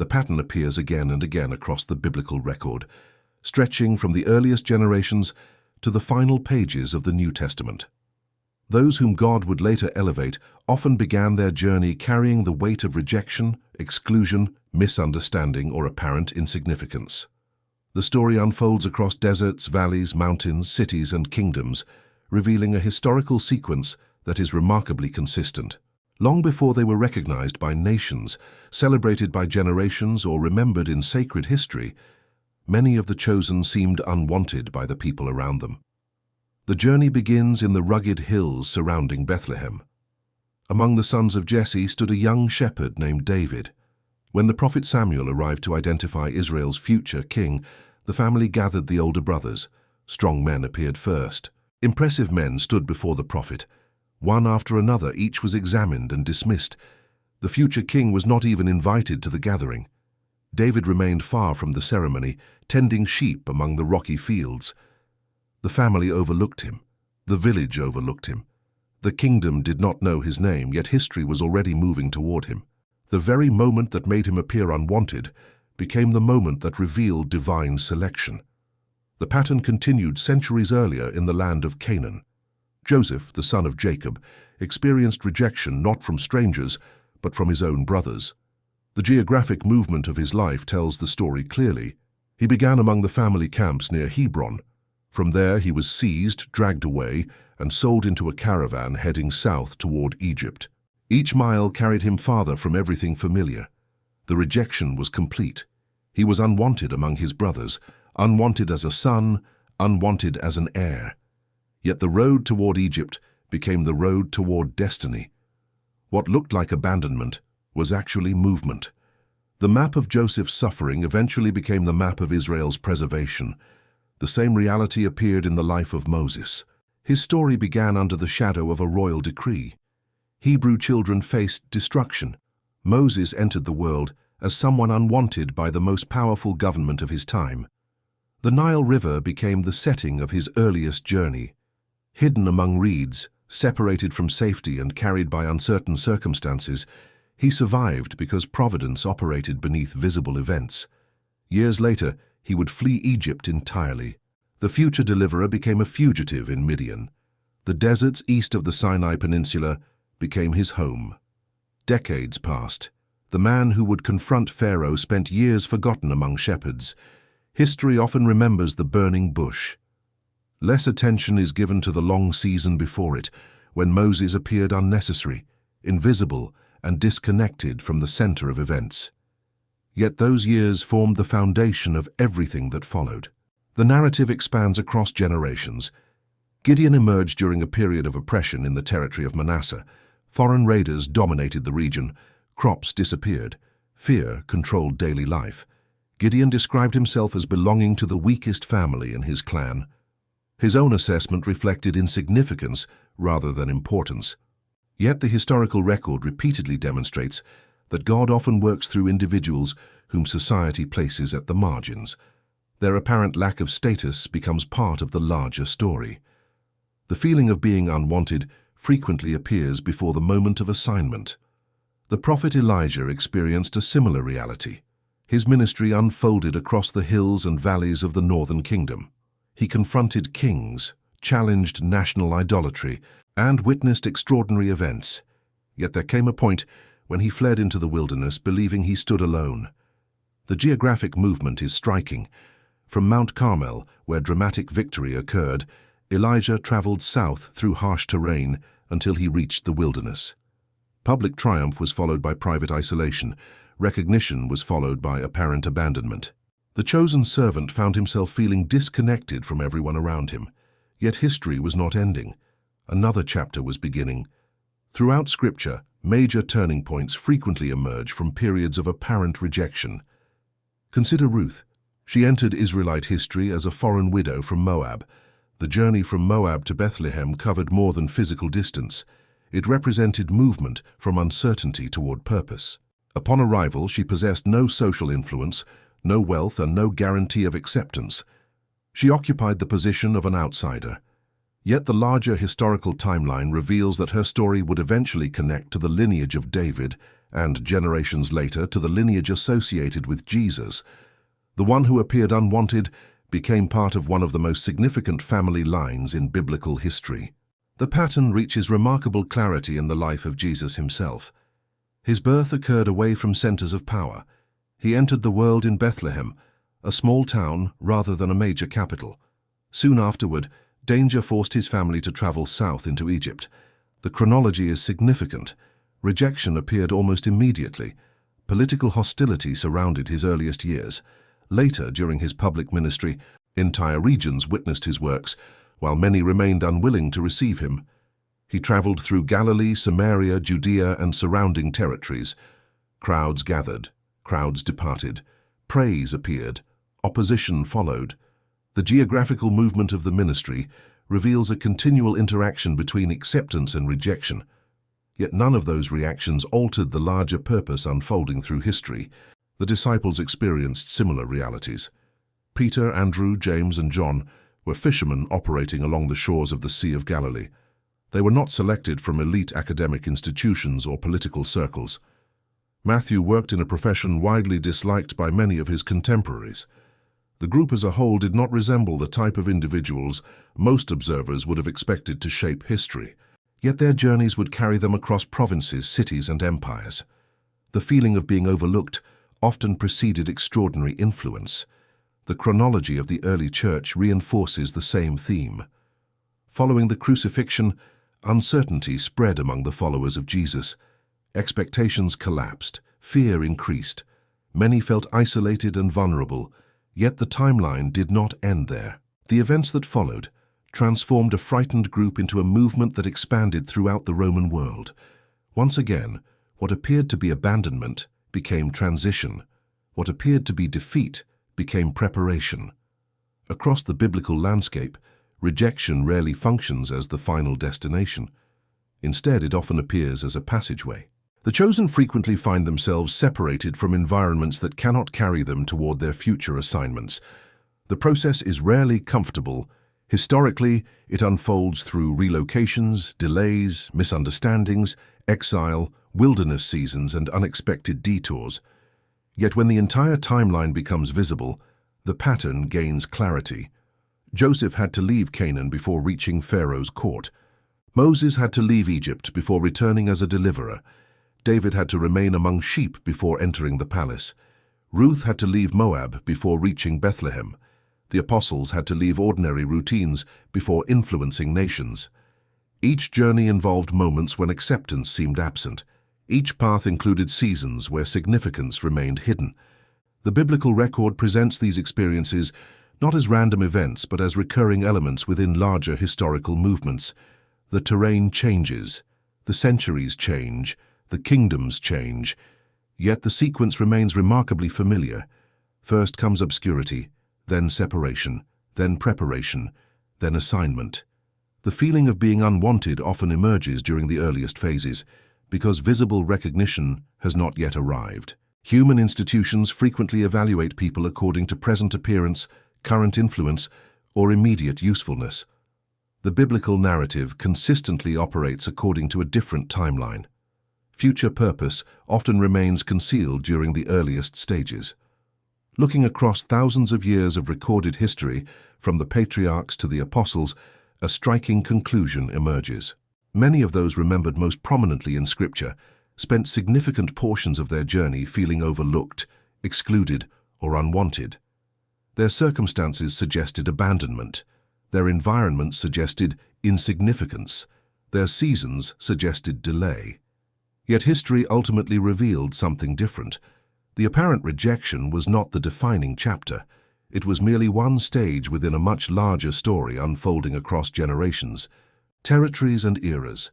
The pattern appears again and again across the biblical record, stretching from the earliest generations to the final pages of the New Testament. Those whom God would later elevate often began their journey carrying the weight of rejection, exclusion, misunderstanding, or apparent insignificance. The story unfolds across deserts, valleys, mountains, cities, and kingdoms, revealing a historical sequence that is remarkably consistent. Long before they were recognized by nations, celebrated by generations, or remembered in sacred history, many of the chosen seemed unwanted by the people around them. The journey begins in the rugged hills surrounding Bethlehem. Among the sons of Jesse stood a young shepherd named David. When the prophet Samuel arrived to identify Israel's future king, the family gathered the older brothers. Strong men appeared first. Impressive men stood before the prophet. One after another, each was examined and dismissed. The future king was not even invited to the gathering. David remained far from the ceremony, tending sheep among the rocky fields. The family overlooked him. The village overlooked him. The kingdom did not know his name, yet history was already moving toward him. The very moment that made him appear unwanted became the moment that revealed divine selection. The pattern continued centuries earlier in the land of Canaan. Joseph, the son of Jacob, experienced rejection not from strangers, but from his own brothers. The geographic movement of his life tells the story clearly. He began among the family camps near Hebron. From there he was seized, dragged away, and sold into a caravan heading south toward Egypt. Each mile carried him farther from everything familiar. The rejection was complete. He was unwanted among his brothers, unwanted as a son, unwanted as an heir. Yet the road toward Egypt became the road toward destiny. What looked like abandonment was actually movement. The map of Joseph's suffering eventually became the map of Israel's preservation. The same reality appeared in the life of Moses. His story began under the shadow of a royal decree. Hebrew children faced destruction. Moses entered the world as someone unwanted by the most powerful government of his time. The Nile River became the setting of his earliest journey. Hidden among reeds, separated from safety and carried by uncertain circumstances, he survived because providence operated beneath visible events. Years later, he would flee Egypt entirely. The future deliverer became a fugitive in Midian. The deserts east of the Sinai Peninsula became his home. Decades passed. The man who would confront Pharaoh spent years forgotten among shepherds. History often remembers the burning bush. Less attention is given to the long season before it, when Moses appeared unnecessary, invisible, and disconnected from the center of events. Yet those years formed the foundation of everything that followed. The narrative expands across generations. Gideon emerged during a period of oppression in the territory of Manasseh. Foreign raiders dominated the region. Crops disappeared. Fear controlled daily life. Gideon described himself as belonging to the weakest family in his clan. His own assessment reflected insignificance rather than importance. Yet the historical record repeatedly demonstrates that God often works through individuals whom society places at the margins. Their apparent lack of status becomes part of the larger story. The feeling of being unwanted frequently appears before the moment of assignment. The prophet Elijah experienced a similar reality. His ministry unfolded across the hills and valleys of the northern kingdom. He confronted kings, challenged national idolatry, and witnessed extraordinary events. Yet there came a point when he fled into the wilderness, believing he stood alone. The geographic movement is striking. From Mount Carmel, where dramatic victory occurred, Elijah traveled south through harsh terrain until he reached the wilderness. Public triumph was followed by private isolation. Recognition was followed by apparent abandonment. The chosen servant found himself feeling disconnected from everyone around him. Yet history was not ending. Another chapter was beginning. Throughout Scripture, major turning points frequently emerge from periods of apparent rejection. Consider Ruth. She entered Israelite history as a foreign widow from Moab. The journey from Moab to Bethlehem covered more than physical distance. It represented movement from uncertainty toward purpose. Upon arrival, she possessed no social influence, no wealth, and no guarantee of acceptance. She occupied the position of an outsider. Yet the larger historical timeline reveals that her story would eventually connect to the lineage of David and generations later to the lineage associated with Jesus. The one who appeared unwanted became part of one of the most significant family lines in biblical history. The pattern reaches remarkable clarity in the life of Jesus himself. His birth occurred away from centers of power. He entered the world in Bethlehem, a small town rather than a major capital. Soon afterward, danger forced his family to travel south into Egypt. The chronology is significant. Rejection appeared almost immediately. Political hostility surrounded his earliest years. Later, during his public ministry, entire regions witnessed his works, while many remained unwilling to receive him. He traveled through Galilee, Samaria, Judea, and surrounding territories. Crowds gathered, crowds departed. Praise appeared, opposition followed. The geographical movement of the ministry reveals a continual interaction between acceptance and rejection. Yet none of those reactions altered the larger purpose unfolding through history. The disciples experienced similar realities. Peter, Andrew, James, and John were fishermen operating along the shores of the Sea of Galilee. They were not selected from elite academic institutions or political circles. Matthew worked in a profession widely disliked by many of his contemporaries. The group as a whole did not resemble the type of individuals most observers would have expected to shape history. Yet their journeys would carry them across provinces, cities, and empires. The feeling of being overlooked often preceded extraordinary influence. The chronology of the early church reinforces the same theme. Following the crucifixion, uncertainty spread among the followers of Jesus. Expectations collapsed, fear increased. Many felt isolated and vulnerable, yet the timeline did not end there. The events that followed transformed a frightened group into a movement that expanded throughout the Roman world. Once again, what appeared to be abandonment became transition. What appeared to be defeat became preparation. Across the biblical landscape, rejection rarely functions as the final destination. Instead, it often appears as a passageway. The chosen frequently find themselves separated from environments that cannot carry them toward their future assignments. The process is rarely comfortable. Historically, it unfolds through relocations, delays, misunderstandings, exile, wilderness seasons, and unexpected detours. Yet when the entire timeline becomes visible, the pattern gains clarity. Joseph had to leave Canaan before reaching Pharaoh's court. Moses had to leave Egypt before returning as a deliverer. David had to remain among sheep before entering the palace. Ruth had to leave Moab before reaching Bethlehem. The apostles had to leave ordinary routines before influencing nations. Each journey involved moments when acceptance seemed absent. Each path included seasons where significance remained hidden. The biblical record presents these experiences not as random events but as recurring elements within larger historical movements. The terrain changes, the centuries change, the kingdoms change, yet the sequence remains remarkably familiar. First comes obscurity, then separation, then preparation, then assignment. The feeling of being unwanted often emerges during the earliest phases, because visible recognition has not yet arrived. Human institutions frequently evaluate people according to present appearance, current influence, or immediate usefulness. The biblical narrative consistently operates according to a different timeline. Future purpose often remains concealed during the earliest stages. Looking across thousands of years of recorded history, from the patriarchs to the apostles, a striking conclusion emerges. Many of those remembered most prominently in Scripture spent significant portions of their journey feeling overlooked, excluded, or unwanted. Their circumstances suggested abandonment. Their environment suggested insignificance. Their seasons suggested delay. Yet history ultimately revealed something different. The apparent rejection was not the defining chapter. It was merely one stage within a much larger story unfolding across generations, territories and eras.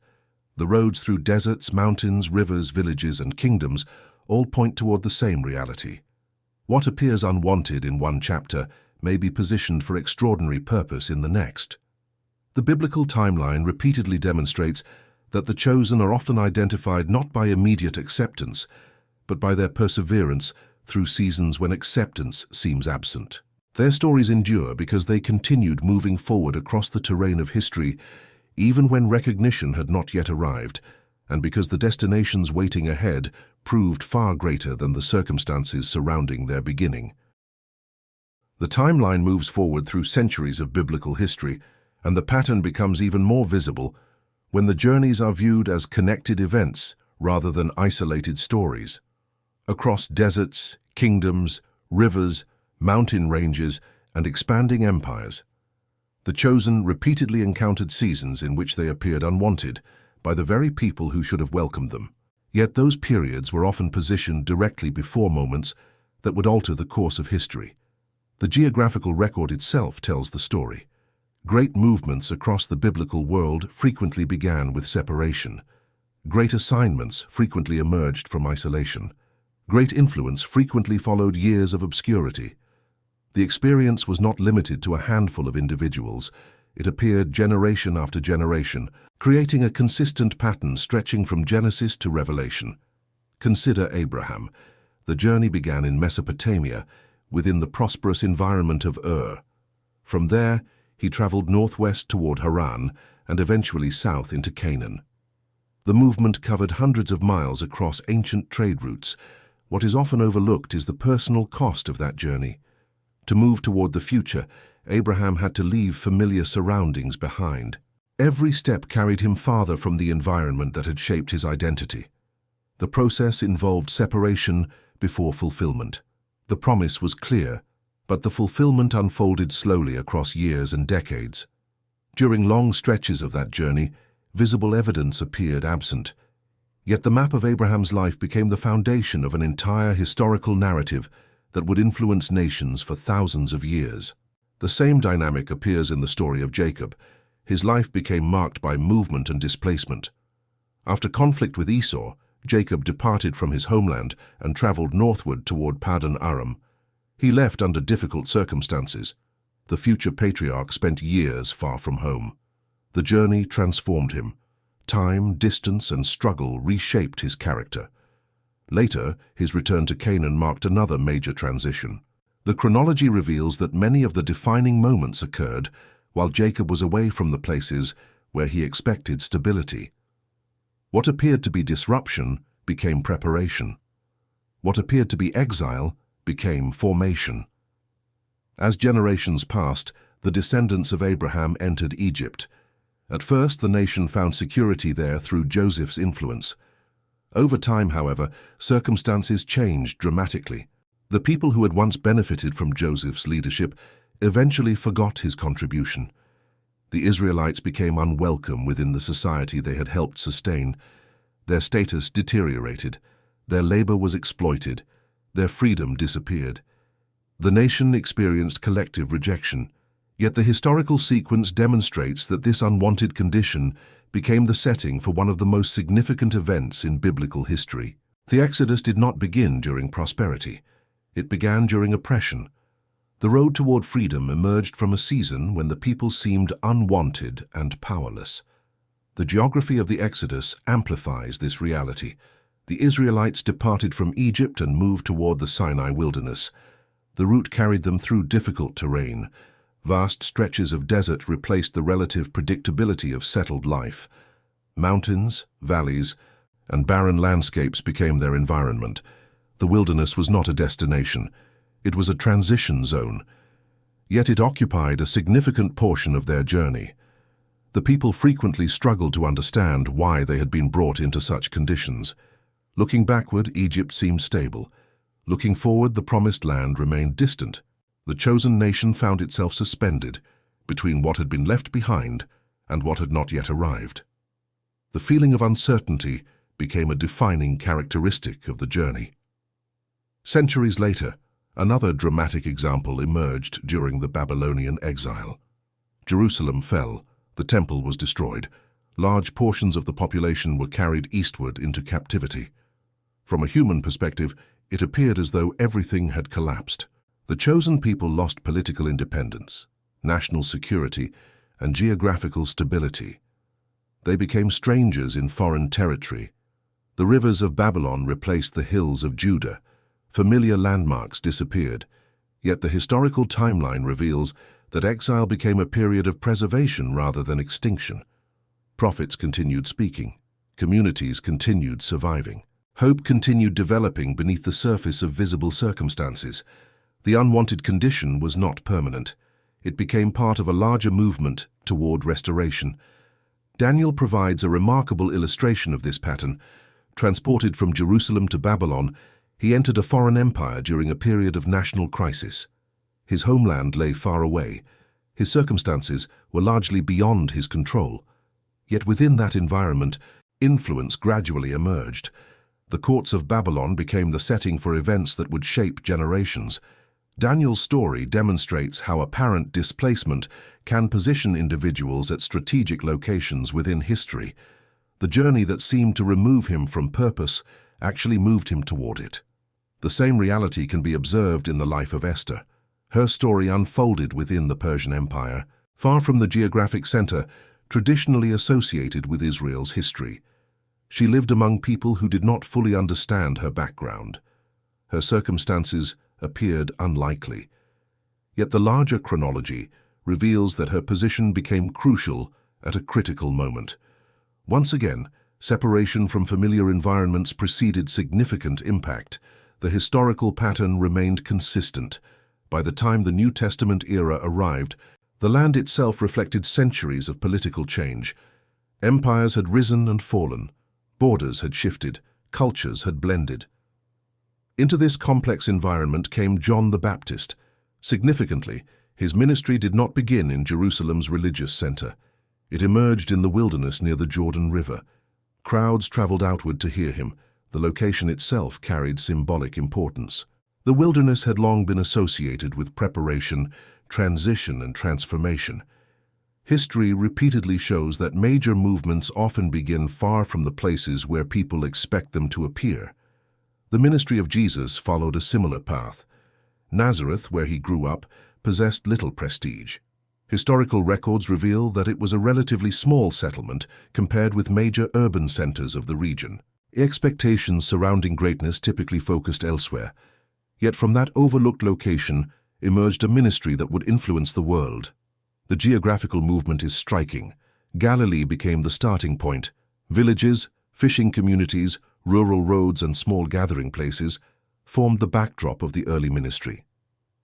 The roads through deserts, mountains, rivers, villages, and kingdoms all point toward the same reality. What appears unwanted in one chapter may be positioned for extraordinary purpose in the next. The biblical timeline repeatedly demonstrates that the chosen are often identified not by immediate acceptance, but by their perseverance through seasons when acceptance seems absent. Their stories endure because they continued moving forward across the terrain of history, even when recognition had not yet arrived. and because the destinations waiting ahead proved far greater than the circumstances surrounding their beginning. The timeline moves forward through centuries of biblical history, and the pattern becomes even more visible when the journeys are viewed as connected events rather than isolated stories. Across deserts, kingdoms, rivers, mountain ranges, and expanding empires, the chosen repeatedly encountered seasons in which they appeared unwanted by the very people who should have welcomed them. Yet those periods were often positioned directly before moments that would alter the course of history. The geographical record itself tells the story. Great movements across the biblical world frequently began with separation. Great assignments frequently emerged from isolation. Great influence frequently followed years of obscurity. The experience was not limited to a handful of individuals. It appeared generation after generation, creating a consistent pattern stretching from Genesis to Revelation. Consider Abraham. The journey began in Mesopotamia, within the prosperous environment of Ur. From there, he traveled northwest toward Haran and eventually south into Canaan. The movement covered hundreds of miles across ancient trade routes. What is often overlooked is the personal cost of that journey. To move toward the future, Abraham had to leave familiar surroundings behind. Every step carried him farther from the environment that had shaped his identity. The process involved separation before fulfillment. The promise was clear, but the fulfillment unfolded slowly across years and decades. During long stretches of that journey, visible evidence appeared absent. Yet the map of Abraham's life became the foundation of an entire historical narrative that would influence nations for thousands of years. The same dynamic appears in the story of Jacob. His life became marked by movement and displacement. After conflict with Esau, Jacob departed from his homeland and traveled northward toward Paddan Aram. He left under difficult circumstances. The future patriarch spent years far from home. The journey transformed him. Time, distance, and struggle reshaped his character. Later, his return to Canaan marked another major transition. The chronology reveals that many of the defining moments occurred while Jacob was away from the places where he expected stability. What appeared to be disruption became preparation. What appeared to be exile became formation. As generations passed, the descendants of Abraham entered Egypt. At first, the nation found security there through Joseph's influence. Over time, however, circumstances changed dramatically. The people who had once benefited from Joseph's leadership eventually forgot his contribution. The Israelites became unwelcome within the society they had helped sustain. Their status deteriorated. Their labor was exploited. Their freedom disappeared. The nation experienced collective rejection. Yet the historical sequence demonstrates that this unwanted condition became the setting for one of the most significant events in biblical history. The Exodus did not begin during prosperity. It began during oppression. The road toward freedom emerged from a season when the people seemed unwanted and powerless. The geography of the Exodus amplifies this reality. The Israelites departed from Egypt and moved toward the Sinai wilderness. The route carried them through difficult terrain. Vast stretches of desert replaced the relative predictability of settled life. Mountains, valleys, and barren landscapes became their environment. The wilderness was not a destination. It was a transition zone. Yet it occupied a significant portion of their journey. The people frequently struggled to understand why they had been brought into such conditions. Looking backward, Egypt seemed stable. Looking forward, the promised land remained distant. The chosen nation found itself suspended between what had been left behind and what had not yet arrived. The feeling of uncertainty became a defining characteristic of the journey. Centuries later, another dramatic example emerged during the Babylonian exile. Jerusalem fell, the temple was destroyed. Large portions of the population were carried eastward into captivity. From a human perspective, it appeared as though everything had collapsed. The chosen people lost political independence, national security, and geographical stability. They became strangers in foreign territory. The rivers of Babylon replaced the hills of Judah. Familiar landmarks disappeared. Yet the historical timeline reveals that exile became a period of preservation rather than extinction. Prophets continued speaking. Communities continued surviving. Hope continued developing beneath the surface of visible circumstances. The unwanted condition was not permanent. It became part of a larger movement toward restoration. Daniel provides a remarkable illustration of this pattern. Transported from Jerusalem to Babylon, he entered a foreign empire during a period of national crisis. His homeland lay far away. His circumstances were largely beyond his control. Yet within that environment, influence gradually emerged. The courts of Babylon became the setting for events that would shape generations. Daniel's story demonstrates how apparent displacement can position individuals at strategic locations within history. The journey that seemed to remove him from purpose actually moved him toward it. The same reality can be observed in the life of Esther. Her story unfolded within the Persian Empire, far from the geographic center traditionally associated with Israel's history. She lived among people who did not fully understand her background. Her circumstances appeared unlikely. Yet the larger chronology reveals that her position became crucial at a critical moment. Once again, separation from familiar environments preceded significant impact. The historical pattern remained consistent. By the time the New Testament era arrived, the land itself reflected centuries of political change. Empires had risen and fallen. Borders had shifted. Cultures had blended. Into this complex environment came John the Baptist. Significantly, his ministry did not begin in Jerusalem's religious center. It emerged in the wilderness near the Jordan River. Crowds traveled outward to hear him. The location itself carried symbolic importance. The wilderness had long been associated with preparation, transition, and transformation. History repeatedly shows that major movements often begin far from the places where people expect them to appear. The ministry of Jesus followed a similar path. Nazareth, where he grew up, possessed little prestige. Historical records reveal that it was a relatively small settlement compared with major urban centers of the region. Expectations surrounding greatness typically focused elsewhere. Yet from that overlooked location emerged a ministry that would influence the world. The geographical movement is striking. Galilee became the starting point. Villages, fishing communities, rural roads, and small gathering places formed the backdrop of the early ministry.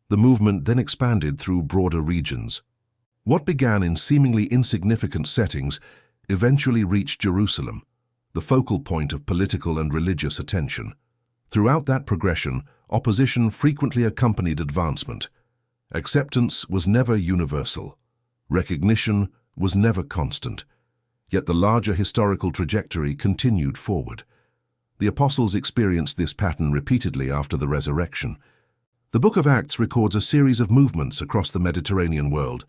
The movement then expanded through broader regions. What began in seemingly insignificant settings eventually reached Jerusalem, the focal point of political and religious attention. Throughout that progression, opposition frequently accompanied advancement. Acceptance was never universal. Recognition was never constant. Yet the larger historical trajectory continued forward. The apostles experienced this pattern repeatedly after the resurrection. The book of Acts records a series of movements across the Mediterranean world.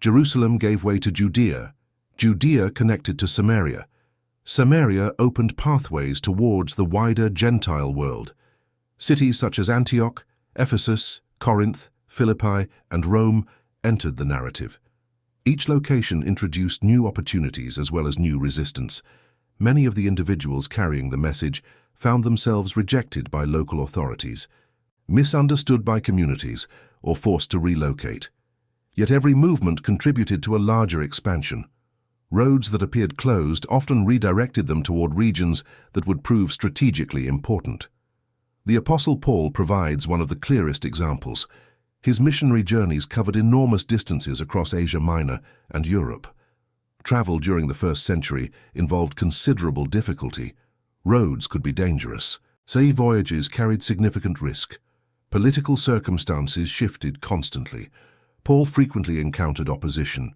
Jerusalem gave way to Judea. Judea connected to Samaria. Samaria opened pathways towards the wider Gentile world. Cities such as Antioch, Ephesus, Corinth, Philippi, and Rome entered the narrative. Each location introduced new opportunities as well as new resistance. Many of the individuals carrying the message found themselves rejected by local authorities, misunderstood by communities, or forced to relocate. Yet every movement contributed to a larger expansion. Roads that appeared closed often redirected them toward regions that would prove strategically important. The Apostle Paul provides one of the clearest examples. His missionary journeys covered enormous distances across Asia Minor and Europe. Travel during the first century involved considerable difficulty. Roads could be dangerous. Sea voyages carried significant risk. Political circumstances shifted constantly. Paul frequently encountered opposition.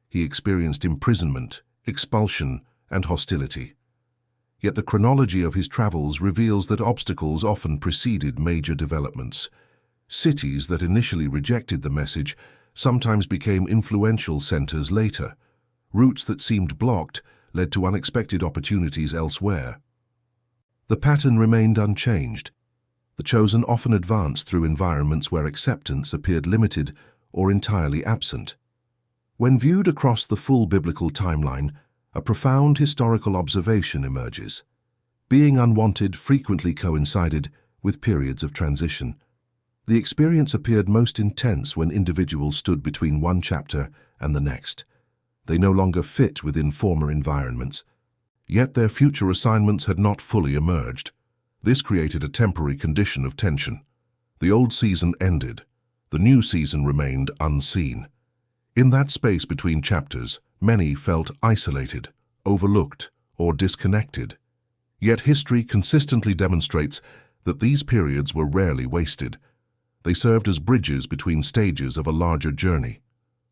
He experienced imprisonment, expulsion, and hostility. Yet the chronology of his travels reveals that obstacles often preceded major developments. Cities that initially rejected the message sometimes became influential centers later. Routes that seemed blocked led to unexpected opportunities elsewhere. The pattern remained unchanged. The chosen often advanced through environments where acceptance appeared limited or entirely absent. When viewed across the full biblical timeline, a profound historical observation emerges. Being unwanted frequently coincided with periods of transition. The experience appeared most intense when individuals stood between one chapter and the next. They no longer fit within former environments. Yet their future assignments had not fully emerged. This created a temporary condition of tension. The old season ended. The new season remained unseen. In that space between chapters, many felt isolated, overlooked, or disconnected. Yet history consistently demonstrates that these periods were rarely wasted. They served as bridges between stages of a larger journey.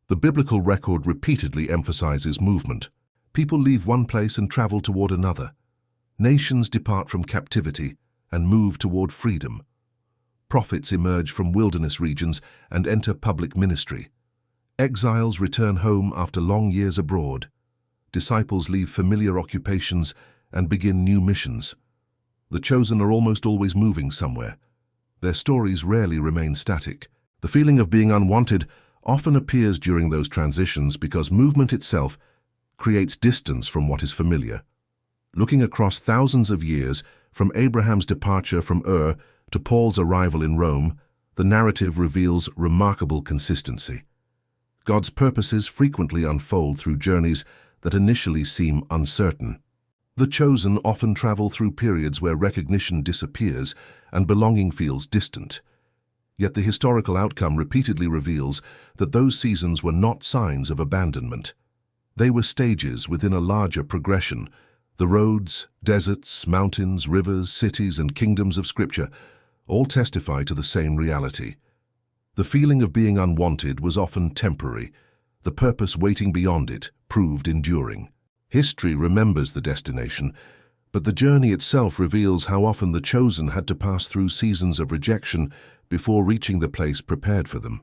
The biblical record repeatedly emphasizes movement. People leave one place and travel toward another. Nations depart from captivity and move toward freedom. Prophets emerge from wilderness regions and enter public ministry. Exiles return home after long years abroad. Disciples leave familiar occupations and begin new missions. The chosen are almost always moving somewhere. Their stories rarely remain static. The feeling of being unwanted often appears during those transitions because movement itself creates distance from what is familiar. Looking across thousands of years, from Abraham's departure from Ur to Paul's arrival in Rome, the narrative reveals remarkable consistency. God's purposes frequently unfold through journeys that initially seem uncertain. The chosen often travel through periods where recognition disappears and belonging feels distant. Yet the historical outcome repeatedly reveals that those seasons were not signs of abandonment. They were stages within a larger progression. The roads, deserts, mountains, rivers, cities, and kingdoms of Scripture all testify to the same reality. The feeling of being unwanted was often temporary. The purpose waiting beyond it proved enduring. History remembers the destination, but the journey itself reveals how often the chosen had to pass through seasons of rejection before reaching the place prepared for them.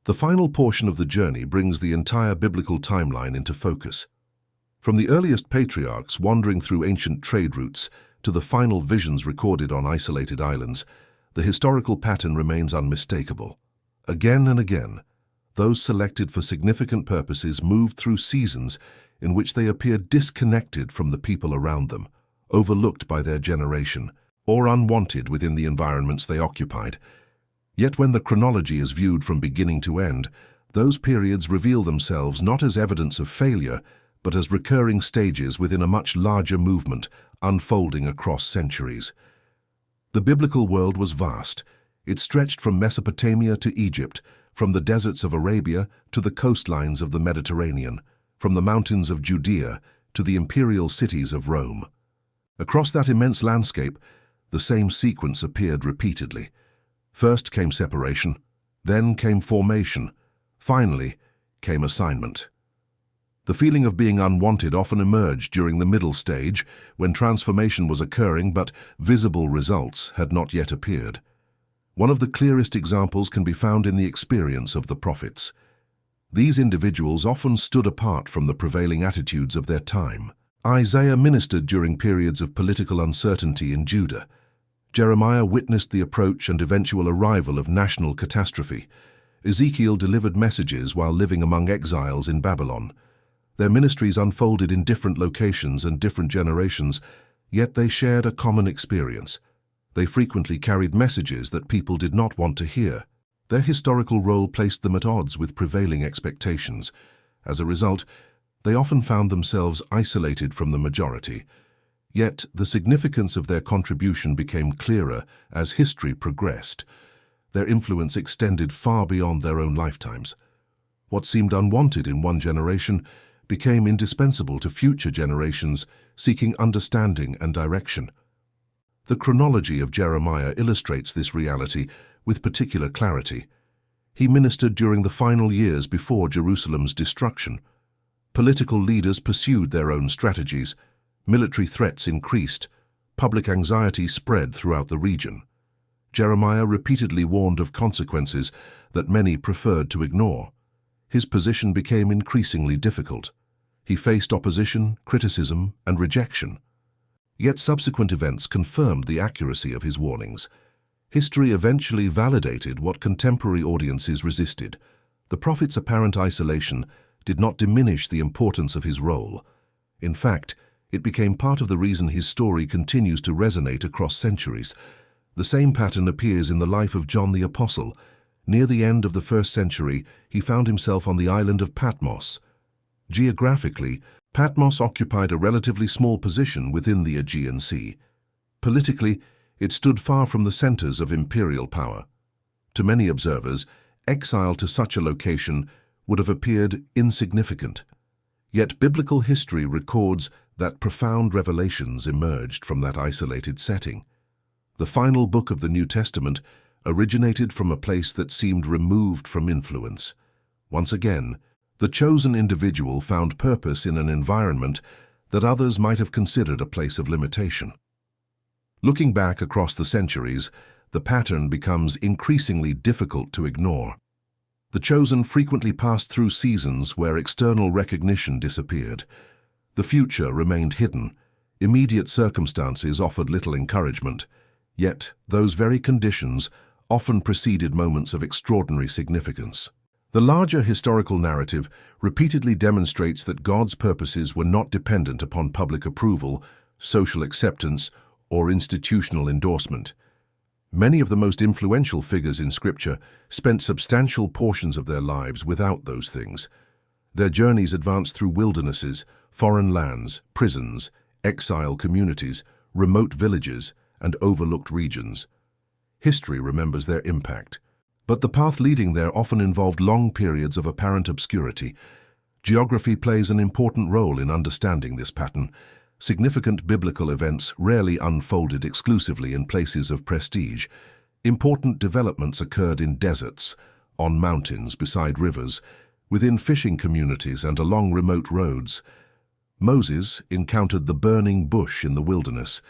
The final portion of the journey brings the entire biblical timeline into focus. From the earliest patriarchs wandering through ancient trade routes to the final visions recorded on isolated islands, the historical pattern remains unmistakable. Again and again, those selected for significant purposes moved through seasons in which they appeared disconnected from the people around them, overlooked by their generation, or unwanted within the environments they occupied. Yet when the chronology is viewed from beginning to end, those periods reveal themselves not as evidence of failure, but as recurring stages within a much larger movement unfolding across centuries. The biblical world was vast. It stretched from Mesopotamia to Egypt, from the deserts of Arabia to the coastlines of the Mediterranean, from the mountains of Judea to the imperial cities of Rome. Across that immense landscape, the same sequence appeared repeatedly. First came separation, then came formation, finally came assignment. The feeling of being unwanted often emerged during the middle stage, when transformation was occurring but visible results had not yet appeared. One of the clearest examples can be found in the experience of the prophets. These individuals often stood apart from the prevailing attitudes of their time. Isaiah ministered during periods of political uncertainty in Judah. Jeremiah witnessed the approach and eventual arrival of national catastrophe. Ezekiel delivered messages while living among exiles in Babylon. Their ministries unfolded in different locations and different generations, yet they shared a common experience. They frequently carried messages that people did not want to hear. Their historical role placed them at odds with prevailing expectations. As a result, they often found themselves isolated from the majority. Yet the significance of their contribution became clearer as history progressed. Their influence extended far beyond their own lifetimes. What seemed unwanted in one generation became indispensable to future generations seeking understanding and direction. The chronology of Jeremiah illustrates this reality with particular clarity. He ministered during the final years before Jerusalem's destruction. Political leaders pursued their own strategies. Military threats increased. Public anxiety spread throughout the region. Jeremiah repeatedly warned of consequences that many preferred to ignore. His position became increasingly difficult. He faced opposition, criticism, and rejection. Yet subsequent events confirmed the accuracy of his warnings. History eventually validated what contemporary audiences resisted. The prophet's apparent isolation did not diminish the importance of his role. In fact, it became part of the reason his story continues to resonate across centuries. The same pattern appears in the life of John the Apostle. Near the end of the 1st century, he found himself on the island of Patmos. Geographically, Patmos occupied a relatively small position within the Aegean Sea. Politically, it stood far from the centers of imperial power. To many observers, exile to such a location would have appeared insignificant. Yet biblical history records that profound revelations emerged from that isolated setting. The final book of the New Testament originated from a place that seemed removed from influence. Once again, the chosen individual found purpose in an environment that others might have considered a place of limitation. Looking back across the centuries, the pattern becomes increasingly difficult to ignore. The chosen frequently passed through seasons where external recognition disappeared. The future remained hidden. Immediate circumstances offered little encouragement. Yet, those very conditions often preceded moments of extraordinary significance. The larger historical narrative repeatedly demonstrates that God's purposes were not dependent upon public approval, social acceptance, or institutional endorsement. Many of the most influential figures in Scripture spent substantial portions of their lives without those things. Their journeys advanced through wildernesses, foreign lands, prisons, exile communities, remote villages, and overlooked regions. History remembers their impact, but the path leading there often involved long periods of apparent obscurity. Geography plays an important role in understanding this pattern. Significant biblical events rarely unfolded exclusively in places of prestige. Important developments occurred in deserts, on mountains, beside rivers, within fishing communities and along remote roads. Moses encountered the burning bush in the wilderness.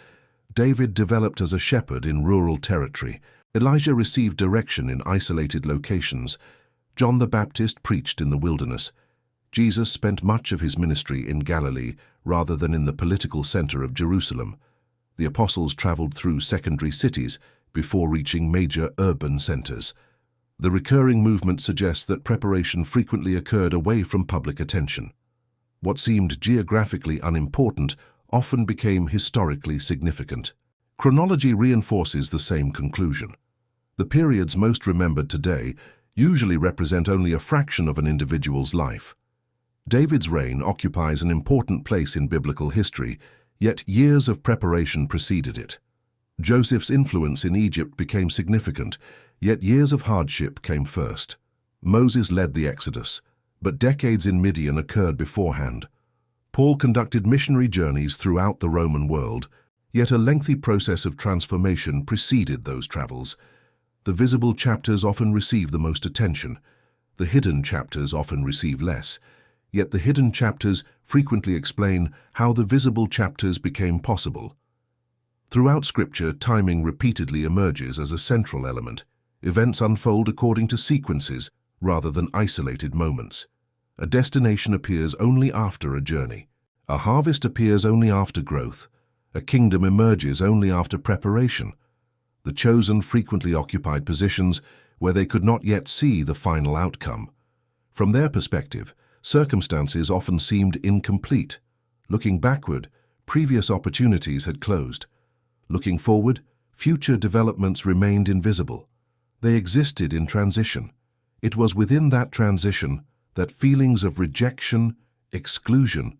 David developed as a shepherd in rural territory. Elijah received direction in isolated locations. John the Baptist preached in the wilderness. Jesus spent much of his ministry in Galilee rather than in the political center of Jerusalem. The apostles traveled through secondary cities before reaching major urban centers. The recurring movement suggests that preparation frequently occurred away from public attention. What seemed geographically unimportant often became historically significant. Chronology reinforces the same conclusion. The periods most remembered today usually represent only a fraction of an individual's life. David's reign occupies an important place in biblical history, yet years of preparation preceded it. Joseph's influence in Egypt became significant, yet years of hardship came first. Moses led the Exodus, but decades in Midian occurred beforehand. Paul conducted missionary journeys throughout the Roman world, yet a lengthy process of transformation preceded those travels. The visible chapters often receive the most attention. The hidden chapters often receive less. Yet the hidden chapters frequently explain how the visible chapters became possible. Throughout Scripture, timing repeatedly emerges as a central element. Events unfold according to sequences rather than isolated moments. A destination appears only after a journey. A harvest appears only after growth. A kingdom emerges only after preparation. The chosen frequently occupied positions where they could not yet see the final outcome. From their perspective, circumstances often seemed incomplete. Looking backward, previous opportunities had closed. Looking forward, future developments remained invisible. They existed in transition. It was within that transition that feelings of rejection, exclusion,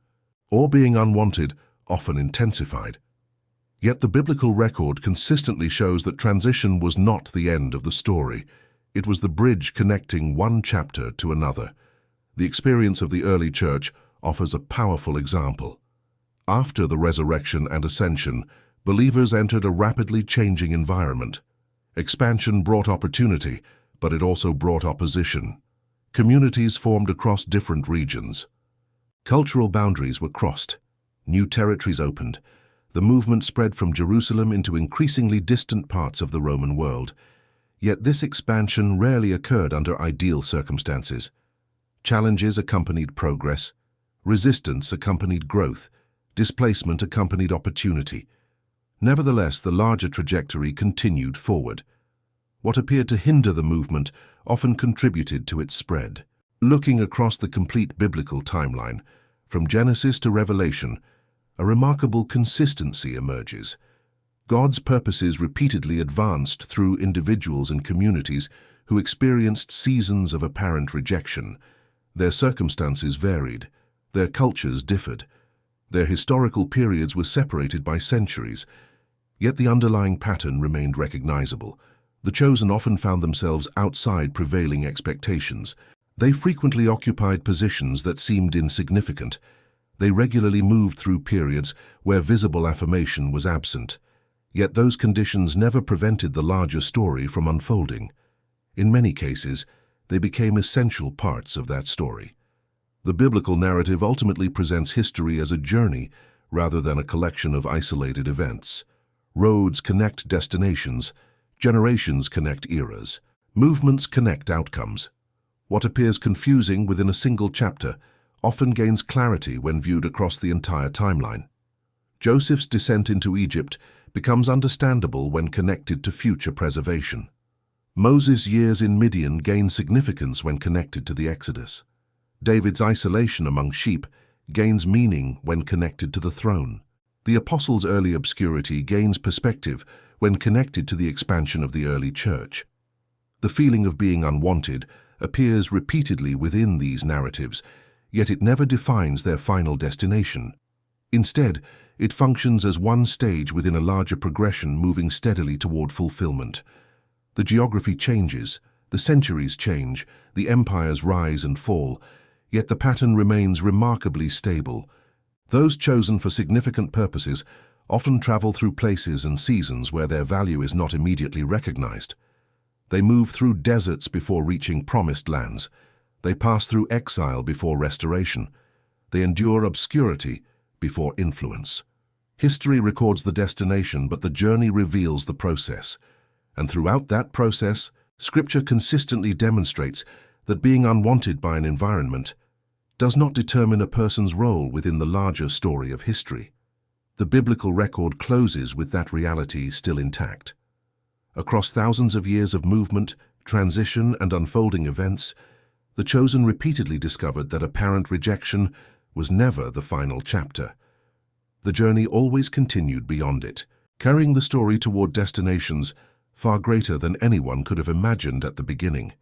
or being unwanted often intensified. Yet the biblical record consistently shows that transition was not the end of the story. It was the bridge connecting one chapter to another. The experience of the early church offers a powerful example. After the resurrection and ascension, believers entered a rapidly changing environment. Expansion brought opportunity, but it also brought opposition. Communities formed across different regions. Cultural boundaries were crossed. New territories opened. The movement spread from Jerusalem into increasingly distant parts of the Roman world. Yet this expansion rarely occurred under ideal circumstances. Challenges accompanied progress. Resistance accompanied growth. Displacement accompanied opportunity. Nevertheless, the larger trajectory continued forward. What appeared to hinder the movement often contributed to its spread. Looking across the complete biblical timeline, from Genesis to Revelation, a remarkable consistency emerges. God's purposes repeatedly advanced through individuals and communities who experienced seasons of apparent rejection. Their circumstances varied, Their cultures differed. Their historical periods were separated by centuries, yet the underlying pattern remained recognizable. The chosen often found themselves outside prevailing expectations. They frequently occupied positions that seemed insignificant. They regularly moved through periods where visible affirmation was absent. Yet those conditions never prevented the larger story from unfolding. In many cases, they became essential parts of that story. The biblical narrative ultimately presents history as a journey rather than a collection of isolated events. Roads connect destinations, generations connect eras, movements connect outcomes. What appears confusing within a single chapter often gains clarity when viewed across the entire timeline. Joseph's descent into Egypt becomes understandable when connected to future preservation. Moses' years in Midian gain significance when connected to the Exodus. David's isolation among sheep gains meaning when connected to the throne. The apostles' early obscurity gains perspective when connected to the expansion of the early church. The feeling of being unwanted appears repeatedly within these narratives, yet it never defines their final destination. Instead, it functions as one stage within a larger progression moving steadily toward fulfillment. The geography changes, the centuries change, the empires rise and fall, yet the pattern remains remarkably stable. Those chosen for significant purposes often travel through places and seasons where their value is not immediately recognized. They move through deserts before reaching promised lands. They pass through exile before restoration. They endure obscurity before influence. History records the destination, but the journey reveals the process. And throughout that process, Scripture consistently demonstrates that being unwanted by an environment does not determine a person's role within the larger story of history. The biblical record closes with that reality still intact. Across thousands of years of movement, transition, and unfolding events, the chosen repeatedly discovered that apparent rejection was never the final chapter. The journey always continued beyond it, carrying the story toward destinations far greater than anyone could have imagined at the beginning.